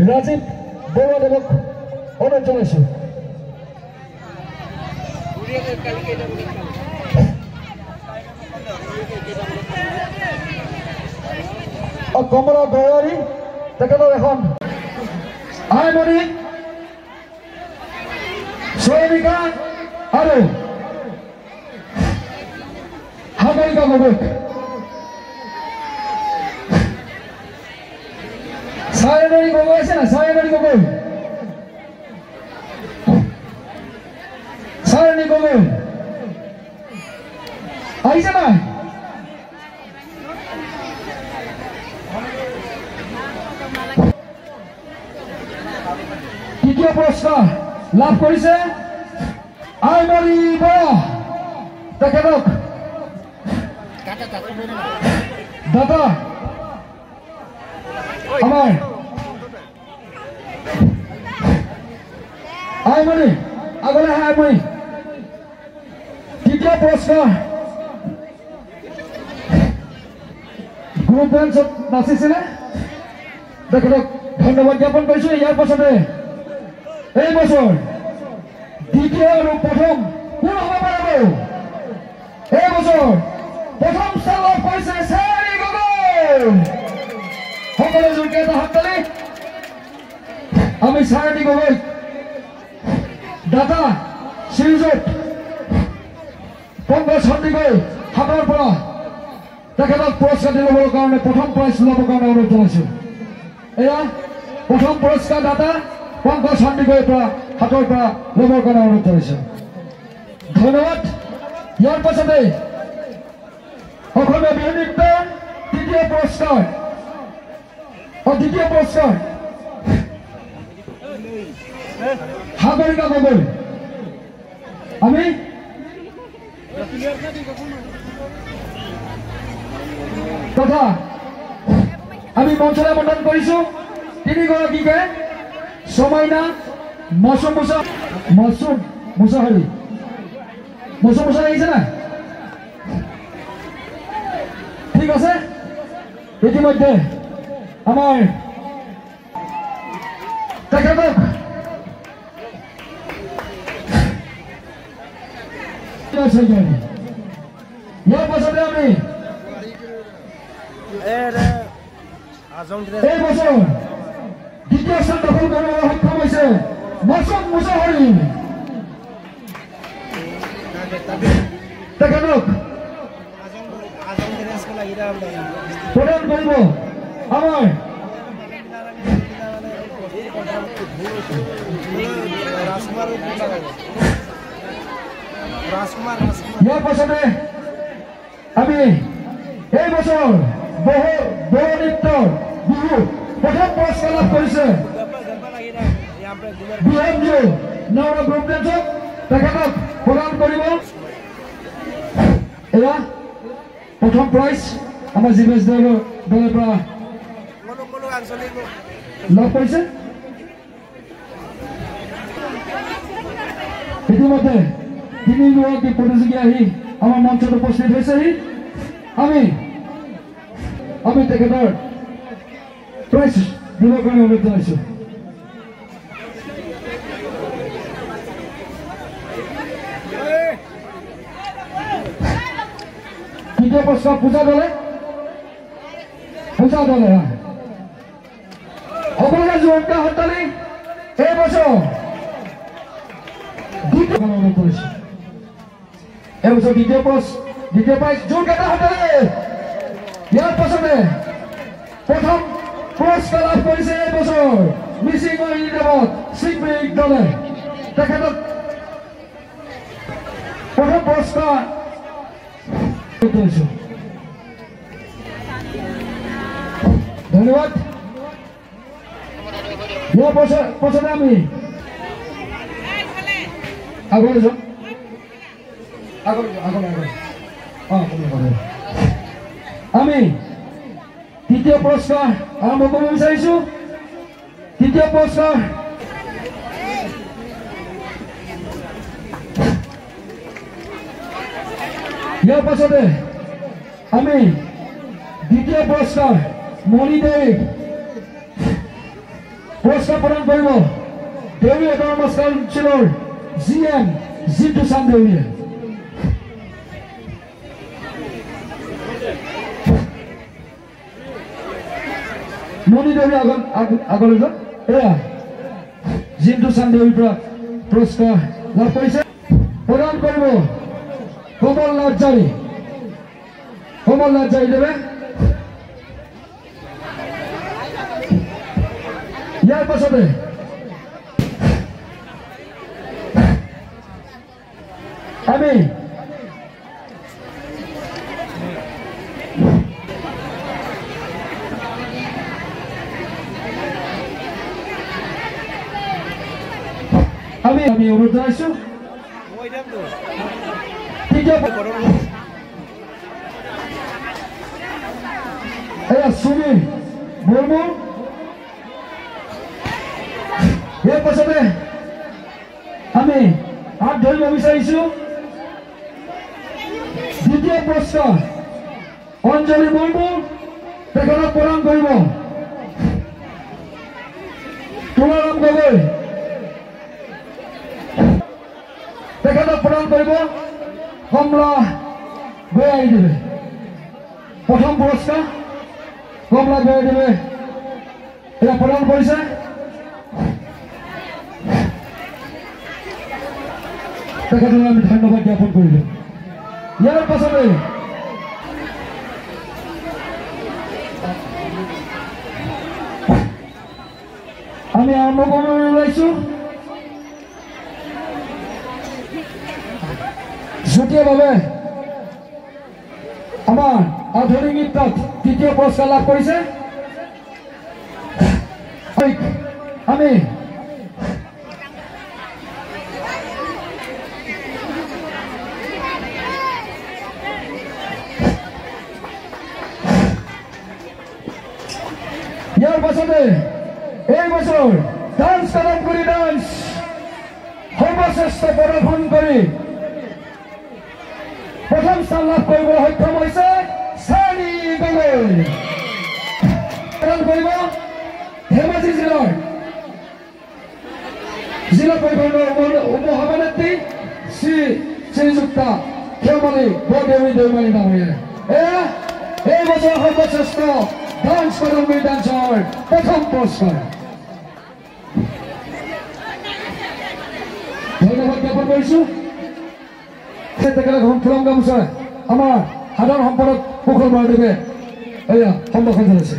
ৰাজীৱ বৰুৱাদেৱক অনুৰোধ জনাইছোঁ। কমলা গয়াৰী তেখেতৰ এখন আইমণি চয়নিকা আৰু সাগৰিকা গগৈ চায়নৰী গগৈ আছে না চায়নৰী গগৈ চায়নী গগৈ আহিছে নাই তৃতীয় পুৰস্কাৰ লাভ কৰিছে আইমণি বৰা তেখেতক দাদা আমাৰ আইমণি আগলে আহে আইমণি তৃতীয় পুৰস্কাৰ গ্ৰুপ ডান্সত নাচিছিলে তেখেতক ধন্যবাদ জ্ঞাপন কৰিছোঁ। ইয়াৰ পাছতে এই বছৰ দ্বিতীয় আৰু প্ৰথম কোন হ'ব পাৰিব এই বছৰ প্ৰথম স্থান লাভ কৰিছে চায়নী গগৈ সকলে জোৰকে এটা হাত তালি আমি চায়নী গগৈ দাতা শ্ৰীযুত পংকজ সন্দিকৈ হাতৰ পৰা তেখেতক পুৰস্কাৰ দিবৰ কাৰণে প্ৰথম প্ৰাইজ ল'বৰ কাৰণে অনুৰোধ জনাইছোঁ। এয়া প্ৰথম পুৰস্কাৰ দাতা পংকজ সন্দিকৈৰ পৰা হাতৰ পৰা ল'বৰ কাৰণে অনুৰোধ জনাইছোঁ। ধন্যবাদ। ইয়াৰ পাছতে অসমীয়া বিহু নৃত্য দ্বিতীয় পুৰস্কাৰ দ্বিতীয় পুৰস্কাৰ সাগৰিকা গগৈ আমি তথা আমি মঞ্চলৈ আমন্ত্ৰণ কৰিছোঁ তিনিগৰাকীকে ছমাইনা মৌচুম মুছাহাৰী আহিছে না ঠিক আছে। ইতিমধ্যে আমাৰ তেখেতক ইয়াৰ পাছতে আমি এই বছৰ দ্বিতীয় স্থান দখল কৰিবলৈ সক্ষম হৈছে মৌচুম মুছাহাৰী তেখেতক প্ৰদান কৰিব আমাৰ ইয়াৰ পাছতে আমি এই বছৰ বড়ো নৃত্যৰ বিহু প্ৰথম পুৰস্কাৰ লাভ কৰিছে নাওৰা গ্ৰুপ ডান্সক তেখেতক প্ৰদান কৰিব। এয়া প্ৰথম প্ৰাইজ আমাৰ জীৱেশ দলৰ পৰা লাভ কৰিছে। ইতিমধ্যে তিনিগৰাকী প্ৰতিযোগী আহি আমাৰ মঞ্চত উপস্থিত হৈছেহি। আমি তেখেতৰ প্ৰাইজ দিবৰ কাৰণে অনুৰোধ জনাইছোঁ। তৃতীয় পুৰস্কাৰ পূজা দলে সকলোকে জোৰকে হাততালি এই বছৰ দ্বিতীয় প্ৰাইজ জোৰকে এটা হাততালি। ইয়াৰ পাছতে প্ৰথম পুৰস্কাৰ লাভ কৰিছে এই বছৰ মিচিঙৰ ইনামত চিংবিক দলে তেখেতক প্ৰথম পুৰস্কাৰ ধন্যবাদ। ইয়াৰ পাছতে আমি আগলৈ যাম আমি তৃতীয় পুৰস্কাৰ আৰম্ভ কৰিব বিচাৰিছোঁ। তৃতীয় পুৰস্কাৰ ইয়াৰ পাছতে আমি দ্বিতীয় পুৰস্কাৰ মণিদেৱ পুৰস্কাৰ প্ৰদান কৰিব দেউৰী অট'নমাছ কাউন্সিলৰ GM জিন্তু চান্দ দেউৰীয়ে। মণি দেউৰী আগলৈ যাওক। এয়া জিন্তু চান্দ দেউৰীৰ পৰা পুৰস্কাৰ লাভ কৰিছে। প্ৰদান কৰিব কমল নাৰ্জাৰী। কমল নাৰ্জাৰী দেৱে। ইয়াৰ পাছতে আমি অনুৰোধ জনাইছো এয়া সুনীল মুৰ্মু। ইয়াৰ পাছতে আমি হাত ধৰিব বিচাৰিছো দ্বিতীয় পুৰস্কাৰ অঞ্জলি মুৰ্মু, তেখেতক প্ৰদান কৰিব তুলাৰাম গগৈ, তেখেতক প্ৰদান কৰিব কমলা গয়াই দেৱে। প্ৰথম পুৰস্কাৰ কমলা গয়াই দেৱে এয়া প্ৰদান কৰিছে। তেখেতলৈ আমি ধন্যবাদ জ্ঞাপন কৰিলো। ইয়াৰ পাছতে আমি আৰম্ভ কৰিবলৈ ওলাইছো যুটীয়াভাৱে আমাৰ আধুনিক নৃত্যত তৃতীয় পুৰস্কাৰ লাভ কৰিছে। আমি ইয়াৰ পাছতে এই বছৰ ডান্স কাদম্বৰী ডান্স সৰ্বশ্ৰেষ্ঠ প্ৰদৰ্শন কৰি প্ৰথম স্থান লাভ কৰিবলৈ সক্ষম হৈছে চানি গগৈ। প্ৰদান কৰিব ধেমাজি জিলাৰ জিলা পৰিষদৰ উপসভানেত্ৰী শ্ৰীযুক্তা ক্ষেমলী বৰদেউৰী দৈমাৰী ডাঙৰীয়া। এয়া এই বছৰ সৰ্বশ্ৰেষ্ঠ ডান্স কাদম্বৰী ডান্সৰ প্ৰথম পুৰস্কাৰ। ধন্যবাদ জ্ঞাপন কৰিছো। তেখেতক ফুলাম গামোচা আমাৰ সাধাৰণ সম্পাদক কুশল বৰাদেৱে এয়া সম্ভাষণ জনাইছে।